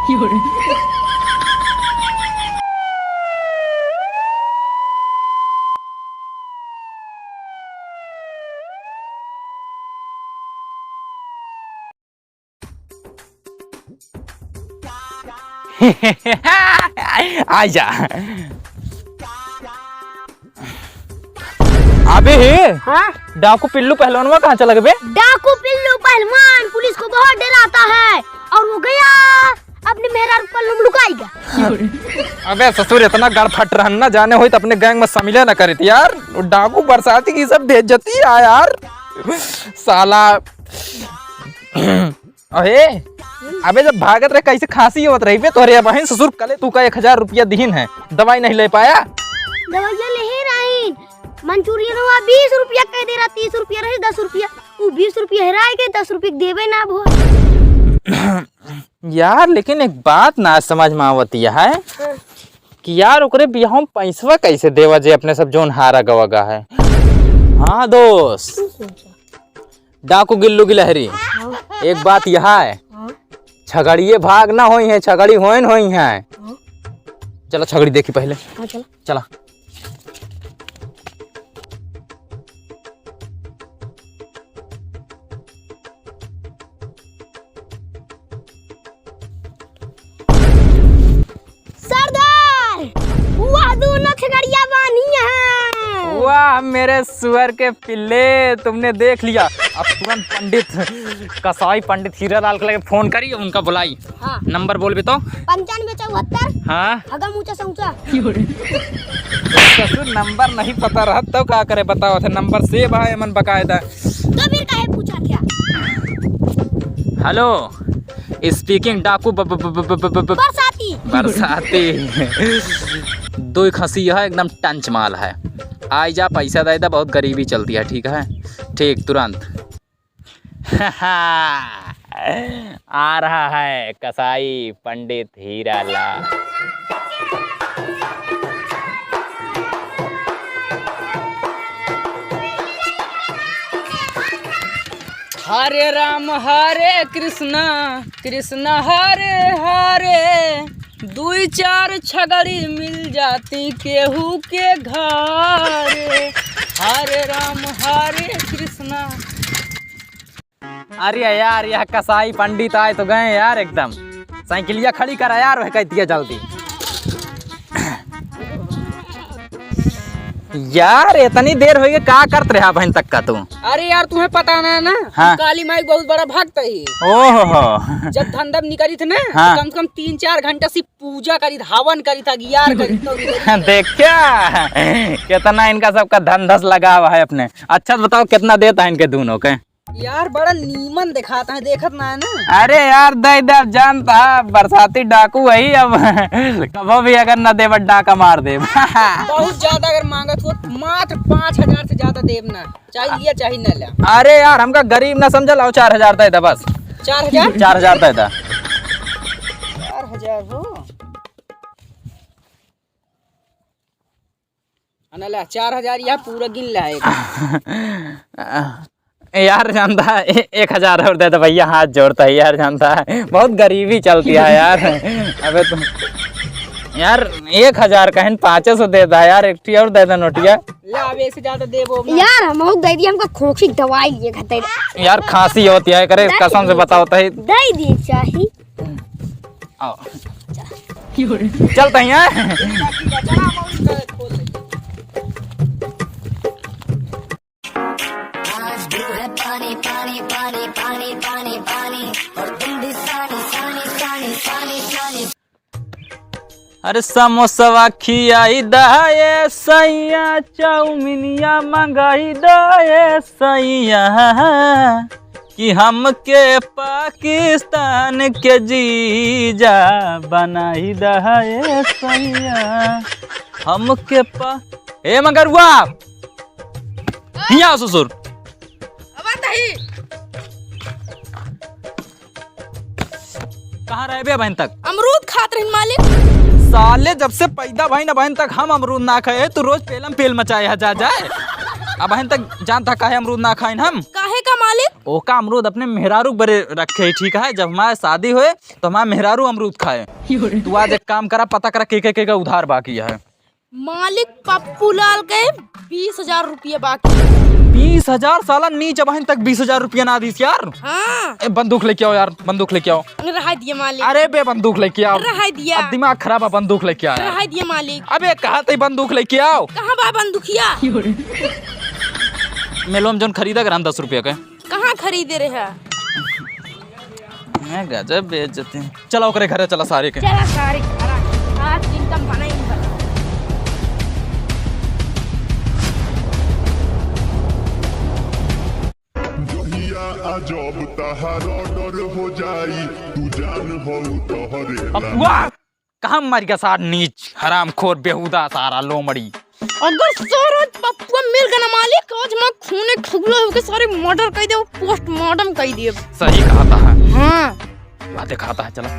आजा। अबे हाँ? डाकू पिल्लू पहलवानवा कहाँ चला गए? डाकू पिल्लू पहलवान पुलिस को बहुत डराता है और वो गया अपने मेहरारू को लुकाएगा। अबे ससुर इतना गड़ फट रहा ना, जाने हो तो अपने गैंग में शामिल ना करे थी यार। डाकू बरसाती की सब बेइज्जती है यार साला। अरे अबे जब भागत रहे कैसे खांसी होत रही बे तोरे बहन ससुर कले तू का 1000 रुपया दीन है, दवाई नहीं ले पाया? दवाइयाँ ले रही मंचूरियन हुआ 20 रुपया कह दे रहा, 30 रुपया रहे 10 रुपया, वो 20 रुपया हेराए के 10 रुपये देवे ना भो। यार लेकिन एक बात ना समझ में आवती है कि यार ओकरे बियाह में पैसवा कैसे देवा जे अपने सब जोन हारा गवागा है। हाँ दोस्त डाकू गिल्लू गिलहरी, एक बात यह है छगड़िए भाग ना होई है, छगड़ी होई है। चलो छगड़ी देखी पहले। चला सरदार वह दोनों छगड़िया बानी है। वाह मेरे सुअर के पिल्ले, तुमने देख लिया। अब तुरंत पंडित कसाई पंडित हीरालाल को लेके फोन करी, उनका बुलाई। हाँ। नंबर बोल भी तो। 9574। हाँ अगम ऊंचा सऊंचा। ससुर नंबर नहीं पता रहा तो क्या करे बताओ थे, नंबर सेव है मन बकायदा। तो फिर काहे पूछा क्या? हेलो स्पीकिंग डाकू बरसाती। दो खसी है एकदम टंच माल है। आई जा पैसा दे दा, बहुत गरीबी चलती है। ठीक है ठीक तुरंत। आ रहा है कसाई पंडित हीरालाल। हरे राम हरे कृष्णा कृष्णा हरे हरे, 2-4 छगड़ी मिल जाती केहू के घरे। हरे राम हरे कृष्णा। अरे यार यह कसाई पंडित आए तो गए यार, एकदम साइकिलिया खड़ी करा यार, वह कहती है जल्दी। यार इतनी देर हो गई, क्या करते रहा बहन तक का तू? अरे यार तुम्हें पता ना है ना, हाँ। काली माई बहुत बड़ा भक्त है। ओहो जब धंधा निकली थे ना, हाँ। तो कम से कम 3-4 घंटा से पूजा करी, हवन करी था, गियार करी था। देख क्या कितना इनका सबका धंधस लगा हुआ है अपने। अच्छा बताओ कितना देता है इनके दोनों के? यार बड़ा नीमन दिखाता है, देखत ना है ना। अरे यार दे दे, जानता बरसाती डाकू वही, अब कभी भी अगर न देव डाका मार दे। बहुत ज्यादा अगर मांगत हो मात्र 5000 से ज्यादा देव ना, चाहे लिया चाहे न लिया। अरे यार हमका गरीब ना समझ लाओ, 4000 दे दे बस। 4000 4000 दे दे। 4000 हो अनला 4000 यह पूरा गिन लाएगा। यार जानता है 1000 और दे दे भैया, हाथ जोड़ता है यार, जानता है बहुत गरीबी चलती है यार। अबे तुम यार 1000 कहन 500 देता है यार, एक और दे दे नोटिया। ला अब ऐसे ज्यादा देबो यार हम दे दी, हमको खोखी दवाई लिए खाते यार खांसी होती है करे, कसम से बताओ तो दे दी चाहिए। आओ चलते हैं। पानी पानी पानी पानी पानी पानी और तुम भी सानी सानी सानी सानी सानी। अरे समोसा खियाई दाए सैया, चाउमीनिया मंगाई दाए सैया, कि हमके पाकिस्तान के जीजा बनाई दाए सैया। हमके ए मगरुआ हिया ससुर कहाँ रहे बे बहन तक? अमरूद खात रही मालिक। साले जब से पैदा भाई ना बहन तक हम अमरूद ना खाए, तो रोज पेलम पेल मचाए है जा जाए। अब बहन तक जानता काहे अमरूद ना खाए हम? काहे का मालिक? ओका अमरूद अपने मेहरारू बरे रखे, ठीक है। जब हमारे शादी हुए तो हमारे मेहरारू अमरूद खाए। तू आज एक काम करा, पता करा के का उधार बाकी है। मालिक पप्पू लाल के 20,000 रुपया बाकी। 20,000 साला नीचे बहन तक 20,000 रुपया ना दीस यार। हाँ बंदूक लेके आओ यार, बंदूक लेके आओ। रहा दिया मालिक। अरे बे बंदूक लेके आओ। रहा दिया। अब दिमाग खराब है, बंदूक लेके आओ। रहा दिया मालिक। अबे कहा थे बंदूक लेके आओ। कहाँ बा बंदूकिया? मेलो में जोन खरीदा ग्राम 10 रुपया के। कहाँ खरीदे रहे? मैं गजब बेइज्जती। चलो करे घरे चला सारे के। चला सारे आज इनकम बना ही बना। अजब तहार ऑर्डर हो जाई, तू जान हो तोहरे पप्पुआ कहाँ मारी का साथ नीच हरामखोर बेहुदा सारा लोमड़ी। अगर सारा पप्पुआ मिल गया ना मालिक, आज मैं खूने खुगलो होके सारे मर्डर कर दे, पोस्टमार्टम कर दिए। सही कहा था। हाँ बातें खाता है। चला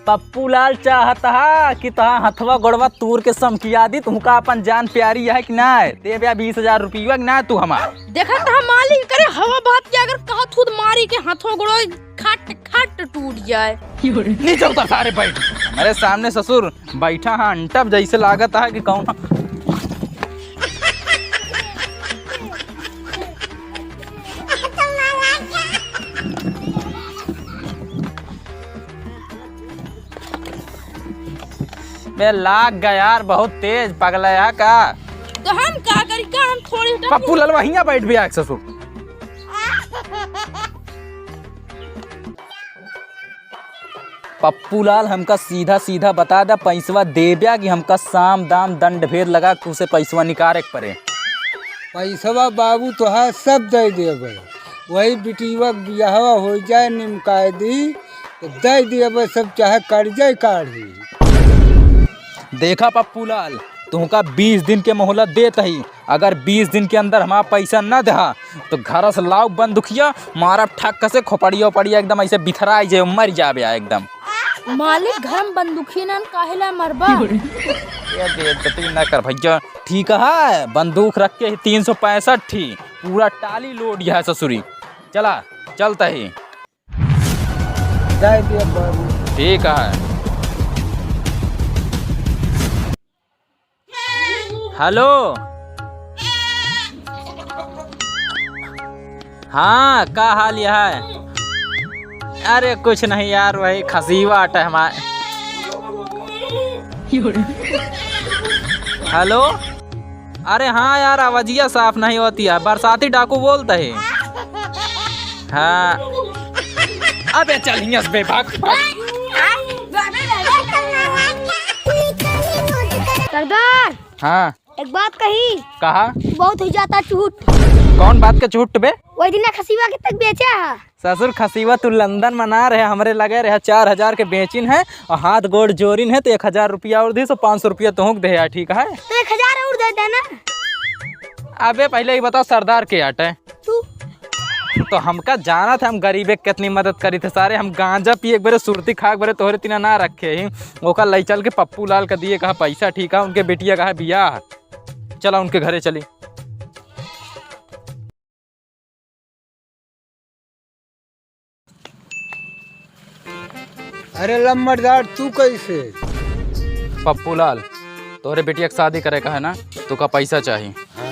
पप्पू लाल चाहता है कि तहा हथवा गोड़वा तूर के समकिया दी, तुमका अपन जान प्यारी है कि ना? दे 20,000 रुपया कि ना तू हमार। देखा था मालिक करे हवा बात के, अगर कहा खुद मारी के हाथों गोड़ो खट खट टूट जाए। नीचे उतर सारे बैठ। मेरे सामने ससुर बैठा है अंटब जैसे लागत है कि कौन। मैं लाग गया यार, बहुत तेज पगला का। तो हम क्या करी का, हम थोड़ी पप्पू ललवा हिया बैठ भी आए ससुर। पप्पू लाल हमका सीधा सीधा बता दा, पैसवा दे दिया कि हमका साम दाम दंड भेद लगा के उसे पैसवा निकाले के पड़े। पैसवा बाबू तोहार सब दे देवे, वही बिटिया बियाहवा हो जाए निमकाय दी तो दे देवे सब, चाहे कर्जे काढ़ी। देखा पप्पू लाल, तुमका 20 दिन के मोहलत देता ही, अगर 20 दिन के अंदर हमारा पैसा न दहा तो घर से लाओ बंदुखिया मारा ठक से खोपड़िया उपड़िया एकदम ऐसे बिथरा जाए, मर जाबे एकदम। मालिक घर में बंदूकी ना काहेला मरबा। ये बेइज्जती ना कर भैया, ठीक है। बंदूक रख के 365 थी, पूरा टाली लोड है ससुरी। चला चलता ही। दे दे बाबू। ठीक है। हेलो हाँ, का हाल यह है? अरे कुछ नहीं यार, वही खसीवाट है हमारे। हेलो अरे हाँ यार, आवाजिया साफ नहीं होती है, बरसाती डाकू बोलता है। हाँ अबे चल हियां से भाग। सरदार हाँ एक बात कही, कहा? बहुत हो जाता झूठ। कौन बात का झूठ बे? वही दिन खसीवा के तक बेचा है। ससुर खसीवा तू लंदन मना रहे, हमरे लगे रहे 4,000 के बेचिन है और हाथ गोड़ जोरिन है तो 1,000 रुपया और दी, सो 500 रुपया तुहक दे यार, ठीक है? तो 1,000 और दे देना। अबे पहले ही बताओ सरदार के आटे तू तो हमका जाना था, हम गरीबे के कितनी मदद करी थे सारे। हम गांजा पिए एक बारे सुरती खाक बारे तोहरे तीना ना रखे ही, ओका लई चल के पप्पू लाल का दिए कहा पैसा, ठीक है? उनके बेटिया कहा बियाह, चला उनके घरे चली। अरे लम्बरदार तू कैसे? पप्पू लाल तोहरे बेटिया के शादी करे का है ना, तो का पैसा चाहिए। हाँ।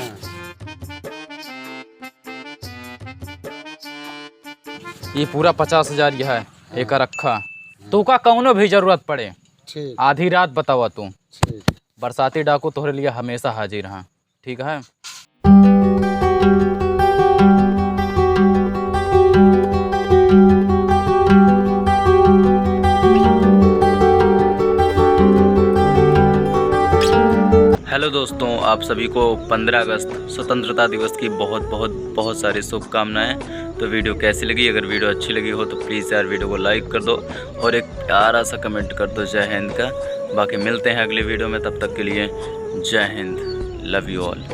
ये पूरा 50,000 यह है, एक रखा। तू का कौनो भी जरूरत पड़े ठीक आधी रात बतावा तू, ठीक। बरसाती डाकू तोहरे लिए हमेशा हाजिर हाँ, ठीक है? हेलो दोस्तों, आप सभी को 15 अगस्त स्वतंत्रता दिवस की बहुत सारी शुभकामनाएं। तो वीडियो कैसी लगी? अगर वीडियो अच्छी लगी हो तो प्लीज़ यार वीडियो को लाइक कर दो और एक प्यारा सा कमेंट कर दो जय हिंद का। बाकी मिलते हैं अगले वीडियो में, तब तक के लिए जय हिंद, लव यू ऑल।